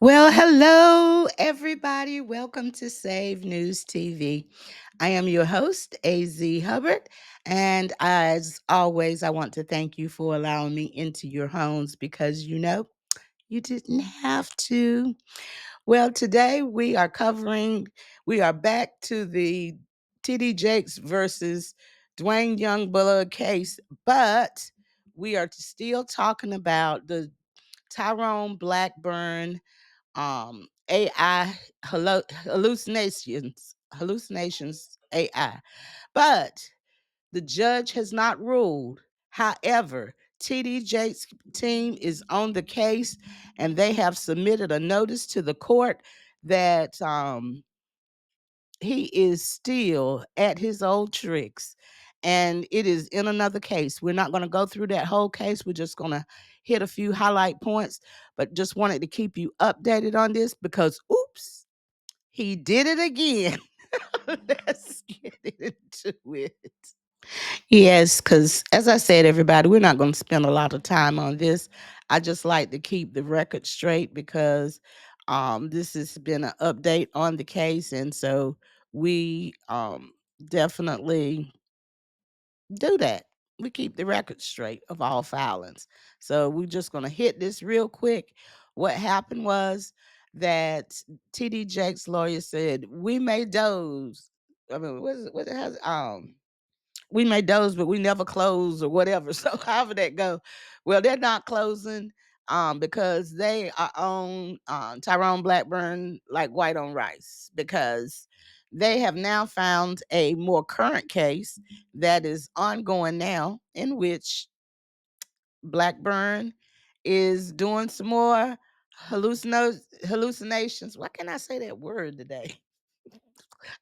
Well, hello, everybody. Welcome to Save News TV. I am your host, AZ Hubbard. And as always, I want to thank you for allowing me into your homes because you didn't have to. Well, today we are back to the TD Jakes versus Duane Youngblood case, but we are still talking about the Tyrone Blackburn AI hallucinations AI. But the judge has not ruled. However, TD Jake's team is on the case and they have submitted a notice to the court that he is still at his old tricks. And it is in another case. We're not going to go through that whole case. We're just going to hit a few highlight points, but just wanted to keep you updated on this because, oops, he did it again. Let's get into it. Yes, because as I said, everybody, we're not going to spend a lot of time on this. I just like to keep the record straight because this has been an update on the case. And so we definitely do that. We keep the record straight of all filings. So we're just going to hit this real quick. What happened was that TD Jake's lawyer said, we may doze. I mean, what it has we may doze, but we never close or whatever. So however that go, well, they're not closing because they are on Tyrone Blackburn like white on rice because they have now found a more current case that is ongoing now in which Blackburn is doing some more hallucinations. Why can't I say that word today?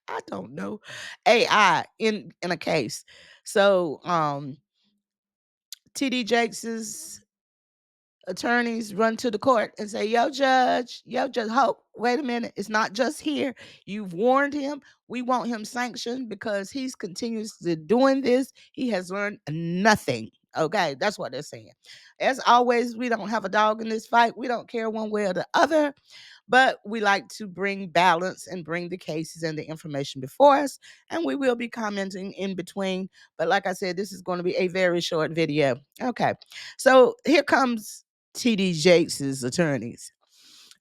I don't know. AI in a case. So TD Jakes's attorneys run to the court and say, yo, judge, hope, wait a minute. It's not just here. You've warned him. We want him sanctioned because he's continuously doing this. He has learned nothing. Okay, that's what they're saying. As always, we don't have a dog in this fight. We don't care one way or the other, but we like to bring balance and bring the cases and the information before us. And we will be commenting in between. But like I said, this is going to be a very short video. Okay, so here comes TD Jakes' attorneys.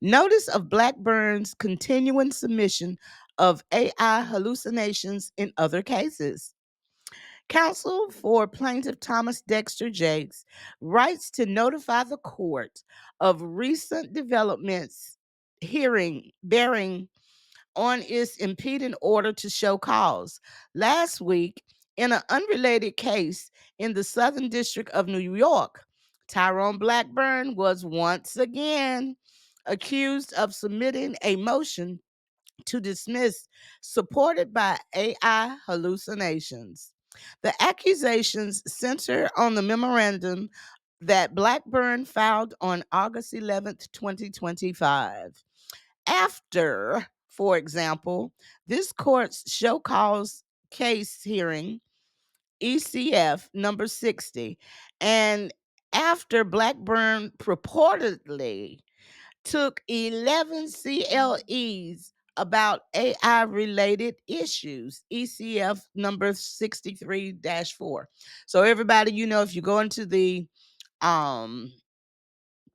Notice of Blackburn's continuing submission of AI hallucinations in other cases. Counsel for plaintiff Thomas Dexter Jakes writes to notify the court of recent developments hearing bearing on its impeding order to show cause. Last week, in an unrelated case in the Southern District of New York, Tyrone Blackburn was once again accused of submitting a motion to dismiss supported by AI hallucinations. The accusations center on the memorandum that Blackburn filed on August 11th, 2025. After, for example, this court's show cause case hearing, ECF number 60, and after Blackburn purportedly took 11 CLEs about AI related issues, ECF number 63 4. So, everybody, if you go into the um,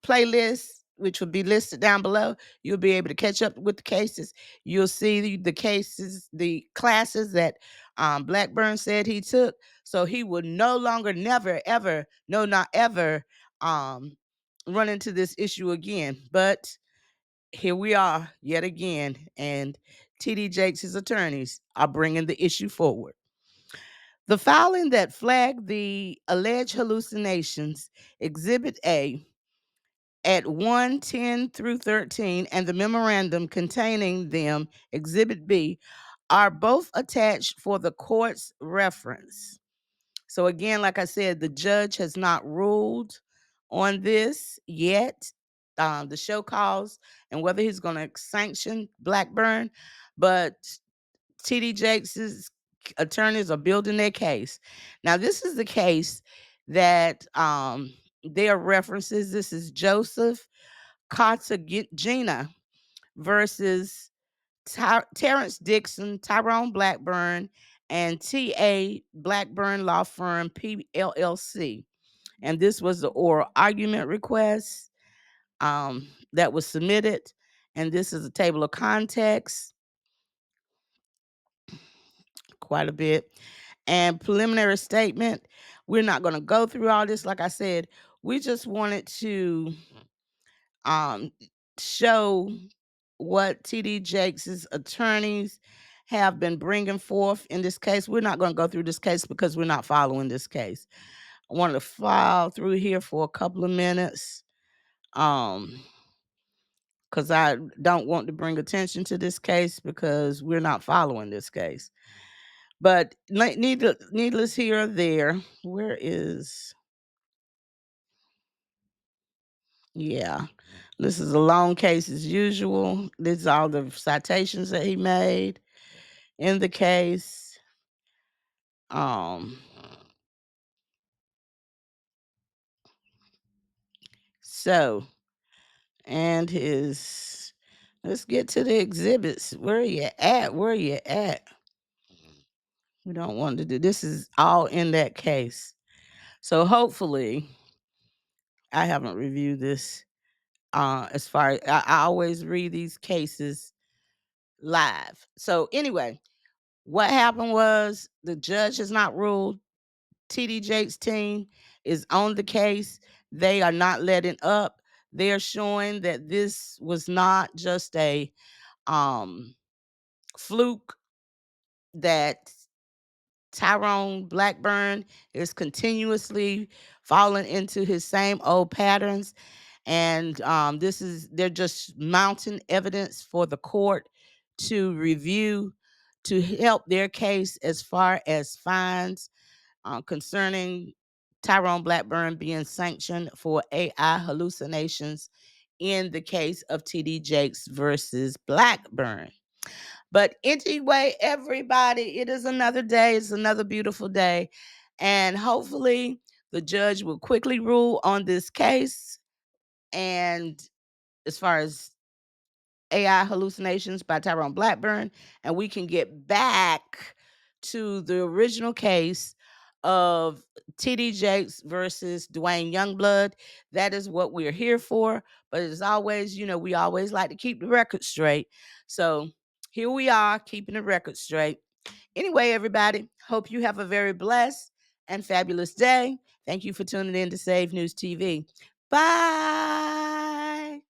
playlist, which will be listed down below, you'll be able to catch up with the cases. You'll see the cases, the classes that Blackburn said he took. So he would no longer, never, ever, no, not ever run into this issue again. But here we are yet again, and TD Jakes' attorneys are bringing the issue forward. The filing that flagged the alleged hallucinations, Exhibit A, at 110 through 13, and the memorandum containing them, Exhibit B, are both attached for the court's reference. So, again, like I said, the judge has not ruled on this yet, the show cause, and whether he's going to sanction Blackburn. But TD Jakes' attorneys are building their case. Now, this is the case that their references. This is Joseph Cartagena versus Terrence Dixon, Tyrone Blackburn, and T.A. Blackburn Law Firm, PLLC. And this was the oral argument request that was submitted. And this is a table of contents, quite a bit. And preliminary statement. We're not going to go through all this. Like I said, we just wanted to show what TD Jakes' attorneys have been bringing forth in this case. We're not going to go through this case because we're not following this case. I wanted to file through here for a couple of minutes because I don't want to bring attention to this case because we're not following this case. But needless here or there, where is... Yeah, this is a long case as usual. These are all the citations that he made in the case. So, and let's get to the exhibits. Where are you at? Where are you at? We don't want to do this. Is all in that case. So hopefully, I haven't reviewed this. As far as I always read these cases live. So anyway, what happened was the judge has not ruled. TD Jakes' team is on the case. They are not letting up. They're showing that this was not just a fluke, that Tyrone Blackburn is continuously falling into his same old patterns. And they're just mounting evidence for the court to review to help their case as far as fines concerning Tyrone Blackburn being sanctioned for AI hallucinations in the case of TD Jakes versus Blackburn. But anyway, everybody, it is another day. It's another beautiful day. And hopefully the judge will quickly rule on this case. And as far as AI hallucinations by Tyrone Blackburn, and we can get back to the original case of TD Jakes versus Duane Youngblood. That is what we're here for. But as always, we always like to keep the record straight. So here we are, keeping the record straight. Anyway, everybody, hope you have a very blessed and fabulous day. Thank you for tuning in to Save News TV. Bye.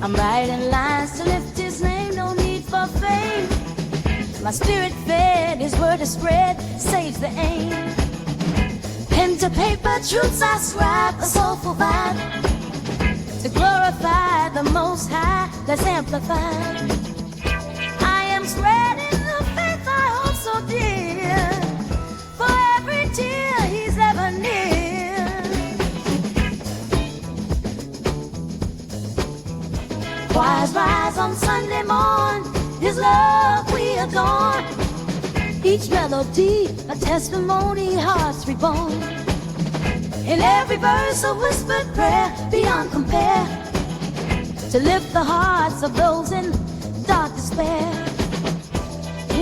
I'm writing lines to lift his name, no need for fame. My spirit fed, his word is spread, saves the aim. Pen to paper, truths I scribe, a soulful vibe. To glorify the Most High, let's amplify. I am spreading the faith I hold so dear, for every tear he's ever near. Choirs rise on Sunday morn, his love we adorn. Each melody a testimony, hearts reborn. In every verse a whispered prayer beyond compare, to lift the hearts of those in dark despair.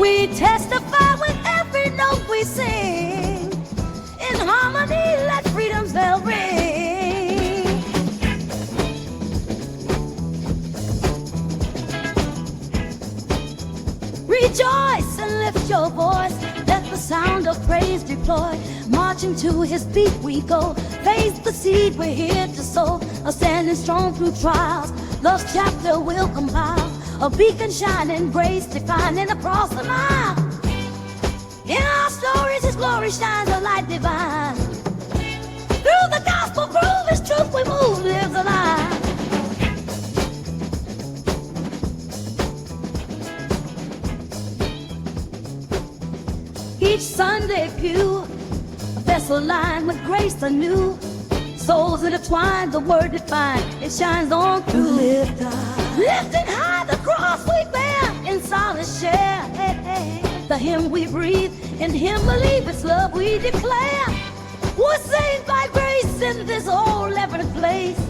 We testify with every note we sing, in harmony let freedom's bell ring. Rejoice and lift your voice, let the sound of praise deploy. Marching to his beat we go, face the seed we're here to sow. A standing strong through trials, lost chapter will compile. A beacon shining, grace defining across the mile. In our stories his glory shines a light divine. Through the gospel groove his truth we move lives alive. Each Sunday pew, a vessel lined with grace anew. Souls intertwined, the word defined, it shines on through. Lifting high the cross we bear, in silence share. Hey, hey. The hymn we breathe, in him believe, it's love we declare. in this old every place.